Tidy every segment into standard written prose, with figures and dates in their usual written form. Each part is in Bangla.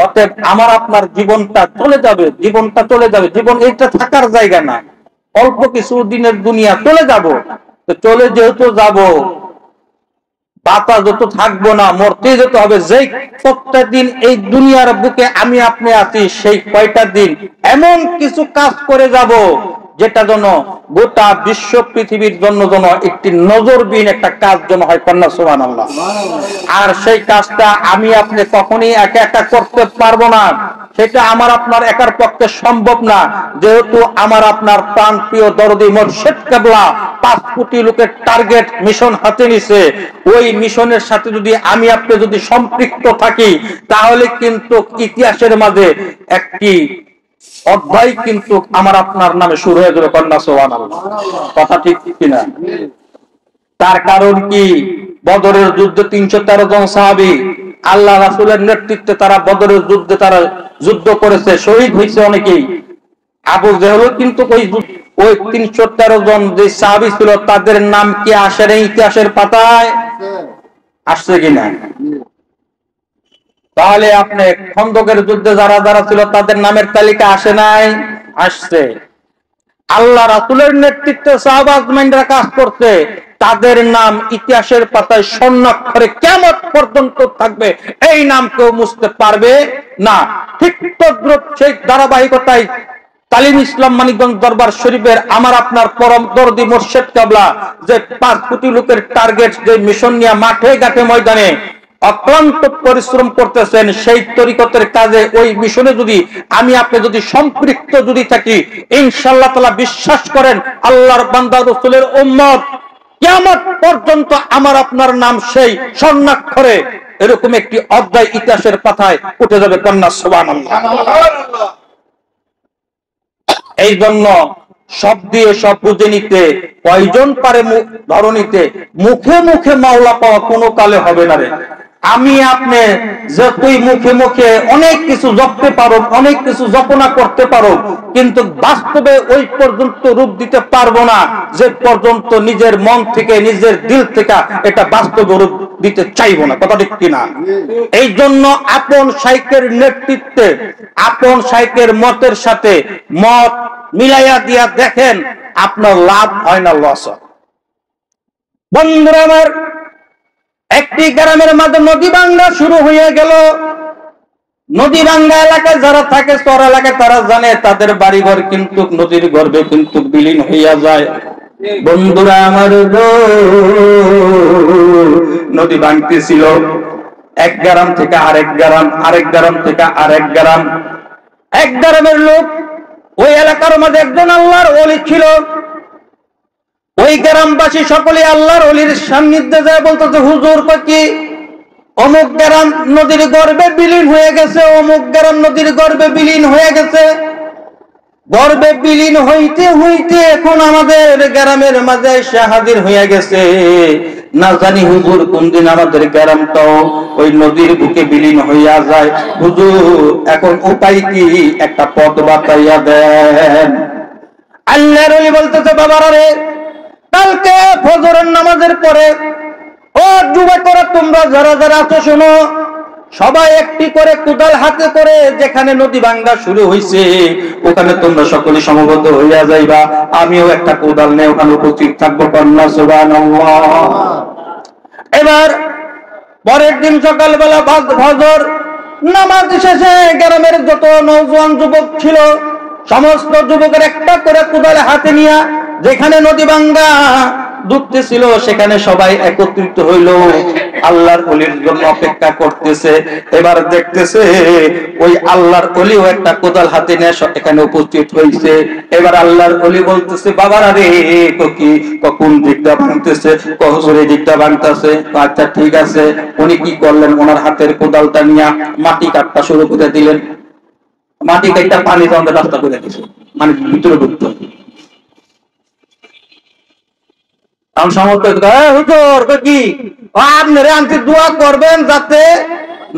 অতএব আমার আপনার জীবনটা চলে যাবে, জীবন এটা থাকার জায়গা না, অল্প কিছু দিনের দুনিয়া, চলে যাব। তো চলে যেহেতু যাব, বাতাস যত থাকবো না, মরতে যেতে হবে। যেই কয়টা দিন এই দুনিয়ার বুকে আমি আপনি আছি, সেই কয়টা দিন এমন কিছু কাজ করে যাব যেটা যেন গোটা বিশ্ব পৃথিবীর জন্য যেন একটি নজরবিহীন একটা কাজ যেন হয়। কন্যা সুবহানাল্লাহ। আর সেই কাজটা আমি আপনি কখনই একা একা করতে পারবো না, সেটা আমার আপনার একার পক্ষে সম্ভব না। যেহেতু আমার আপনার প্রাণ প্রিয় দরদি মুর্শিদ কেবলা 5 কোটি লোকের টার্গেট মিশন হাতে নিছে, ওই মিশনের সাথে যদি আমি আপনি যদি সম্পৃক্ত থাকি, তাহলে কিন্তু ইতিহাসের মাঝে একটি অধ্যায় কিন্তু আমার আপনার নামে শুরু হয়ে যাবে। কন্যা সুবহানাল্লাহ। কথা ঠিক কিনা? তার কারণ কি? বদরের যুদ্ধে 313 জন সাহাবী আল্লাহ রাসূলের নেতৃত্বে তারা বদরের যুদ্ধে তারা যুদ্ধ করেছে, শহীদ হয়েছে অনেকেই। আবু জেহেল কিন্তু ওই 313 জন যে সাহাবী ছিল, তাদের নাম কি আসে না ইতিহাসের পাতায়? আসছে কিনা? তাহলে আপনি খন্দকের যুদ্ধে যারা যারা ছিল তাদের নামের তালিকা আসে নাই? আসছে। আল্লাহ রাসূলের নেতৃত্বে সাহাবা আজমাইনরা কাজ করতে, তাদের নাম ইতিহাসের পাতায় স্বর্ণাক্ষরে কিয়ামত পর্যন্ত থাকবে, এই নাম কেউ মুছতে পারবে না। ঠিক তদ্রুপ সেই ধারাবাহিকতায় তালিম ইসলাম মানিকগঞ্জ দরবার শরীফের আমার আপনার পরম দরদি মুর্শিদ কেবলা যে 5 কোটি লোকের টার্গেট যে মিশন নিয়ে মাঠে ঘাটে ময়দানে অক্লান্ত পরিশ্রম করতেছেন, সেই তরিকতের কাজে ওই মিশনে যদি আমি আপনি যদি সম্পৃক্ত যদি থাকি, ইনশাআল্লাহ তাআলা বিশ্বাস করেন আল্লাহর বান্দা রাসূলের উম্মত কিয়ামত পর্যন্ত আমার আপনার নাম সেই স্বর্ণাক্ষরে এরকম একটি অধ্যায় ইতিহাসের পাতায় উঠে যাবে। কন্যা সুবহানাল্লাহ। এই জন্য সব দিয়ে সব বুঝে নিতে কয়জন পারে ধরনীতে, মুখে মুখে মাওলা পাওয়া কোনো কালে হবে না রে। আমি আপনি যতই মুখে মুখে অনেক কিছু জপতে পারো, অনেক কিছু জপনা করতে পারো, কিন্তু বাস্তবে ওই পর্যন্ত রূপ দিতে পারবো না যে পর্যন্ত নিজের মন থেকে নিজের দিল থেকে এটা বাস্তবে রূপ দিতে চাইবো না। কথা ঠিক কিনা? এই জন্য আপন শাইখের নেতৃত্বে, আপন শাইখের মতের সাথে মত মিলাইয়া দিয়া দেখেন আপনার লাভ হয় না, লস হয়। বন্ধুরা আমার, একটি গ্রামের মাঝে নদী ভাঙ্গা শুরু হয়ে গেল। নদী ভাঙ্গা এলাকায় যারা থাকে, চর এলাকায়, তারা জানে তাদের বাড়িঘর কিন্তু নদীর গর্ভে কিন্তু বিলীন হইয়া যায়। বন্ধুরা আমার, নদী ভাঙতেছিল এক গ্রাম থেকে আরেক গ্রাম, আরেক গ্রাম থেকে আরেক গ্রাম। এক গ্রামের লোক, ওই এলাকার মধ্যে একজন আল্লাহর ওলি ছিল। ওই গ্রামবাসী সকলে আল্লাহর ওলির সান্নিধ্যে যায়, বলতেছে হুজুর কি অমুক গ্রাম নদীর গর্ভে বিলীন হয়ে গেছে, অমুক গ্রাম নদীর গর্ভে বিলীন হয়ে গেছে। গর্ভে বিলীন হইতে হইতে এখন আমাদের গ্রামের মাঝে এসে হাজির হয়ে গেছে। না জানি হুজুর কোন দিন আমাদের গ্রামটাও ওই নদীর বুকে বিলীন হইয়া যায়। হুজুর এখন উপায় কি? একটা পথ বাতাইয়া দেন। আল্লাহর ওলি বলতেছে, বাবারা রে, কালকে ফজরের নামাজের পরে ও যুবকরা তোমরা যারা যারা আছো শোনো, সবাই একটি করে কোদাল হাতে করে যেখানে নদী ভাঙ্গা শুরু হয়েছে ওখানে তোমরা সকলে সমবেত হইয়া যাইবা। আমিও একটা কোদাল নিয়ে ওখানে উপস্থিত থাকবো। কন্যা সুবহানাল্লাহ। এবার পরের দিন সকালবেলা ফজর নামাজ শেষে গ্রামের যত নওজোয়ান যুবক ছিল সমস্ত যুবকের একটা করে কোদাল হাতে নিয়ে যেখানে নদী ভাঙ্গা ডুবতেছিল সেখানে সবাই একত্রিত হইল, আল্লাহর ওলির জন্য অপেক্ষা করতেছে। এবার দেখতেছে ওই আল্লাহর ওলিও একটা কোদাল হাতে নিয়ে এখানে উপস্থিত হয়েছে। এবার আল্লাহর ওলি বলতেছে, বাবারা রে, কি কোন দিকটা ভাঙতেছে? হুজুর দিকটা ভাঙতেছে। আচ্ছা ঠিক আছে। উনি কি করলেন? ওনার হাতের কোদালটা নিয়ে মাটি কাটতে শুরু করে দিলেন। মাটি কাটটা পানি জমে রাস্তা করে দিছে, মানে ভিতরে ঢুকতো। দোয়া করবেন যাতে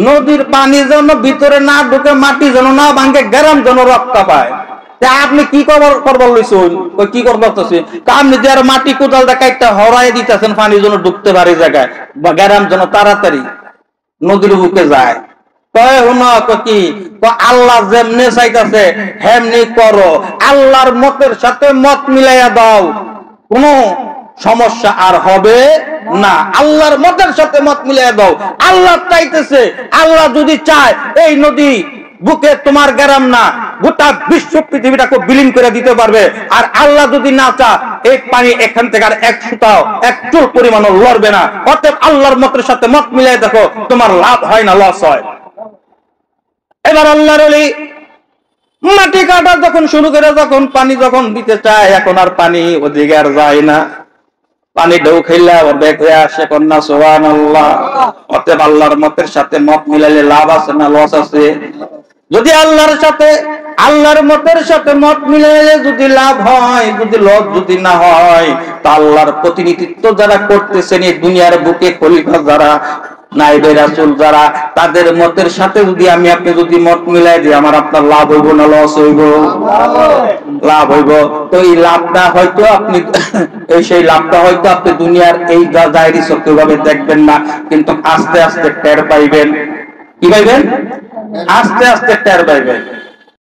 নদীর পানি যেন ভিতরে না ঢুকে, মাটি যেন না ভাঙে, গ্রাম যেন রক্ষা পায়। আপনি কি করবার লইছেন? কি করবার? আপনি যে আর মাটি কোদাল দেখা একটা হরাই দিতেছেন পানি যেন ঢুকতে পারে জায়গায়, বা গ্রাম যেন তাড়াতাড়ি নদীর বুকে যায়। কি আল্লাহ যেমনি চাইতেছে হেমনি করো, আল্লাহর মতের সাথে মত মিলাইয়া দাও, কোন সমস্যা আর হবে না। আল্লাহর মতের সাথে মত মিলাইয়া দাও। আল্লাহ চাইতেছে, আল্লাহ যদি চায় এই নদী বুকে তোমার গ্রাম না গোটা বিশ্ব পৃথিবীটাকে বিলীন করে দিতে পারবে। আর আল্লাহ যদি না চায় এই পানি এখান থেকে আর এক সুতাও এক চুল পরিমাণও লড়বে না। অতএব আল্লাহর মতের সাথে মত মিলাই দেখো, তোমার লাভ হয় না লস হয়। এবার আল্লাহর ওলি মাটি কাটা যখন শুরু করে, যখন পানি যখন দিতে চায়, এখন আর পানি ওদিকে আর যায় না। পানি ঢেউ খেললে আবার বের হয়ে আসে, কন্যা সুবহানাল্লাহ। অতএব আল্লাহর মতের সাথে মত মিলাইলে লাভ আছে না লস আছে? যদি আল্লাহর সাথে আল্লাহর মতের সাথে মত মিলাইলে যদি লাভ হয়, যদি লস যদি না হয়, তা আল্লাহর প্রতিনিধিত্ব যারা করতেছেন এই দুনিয়ার বুকে, খলিফা যারা, নাইবে রাসূল যারা, তাদের মতের সাথে যদি আমি আপনি যদি মত মিলাই দিই, আমার আপনার লাভ হইব না লস হইব? লাভ হইব। তো এই লাভটা হয়তো আপনি সেই লাভটা হয়তো আপনি দুনিয়ার এই জাহিরি চক্ষু ভাবে দেখবেন না, কিন্তু আস্তে আস্তে টের পাইবেন। কি পাইবেন? আস্তে আস্তে টের পাইবেন।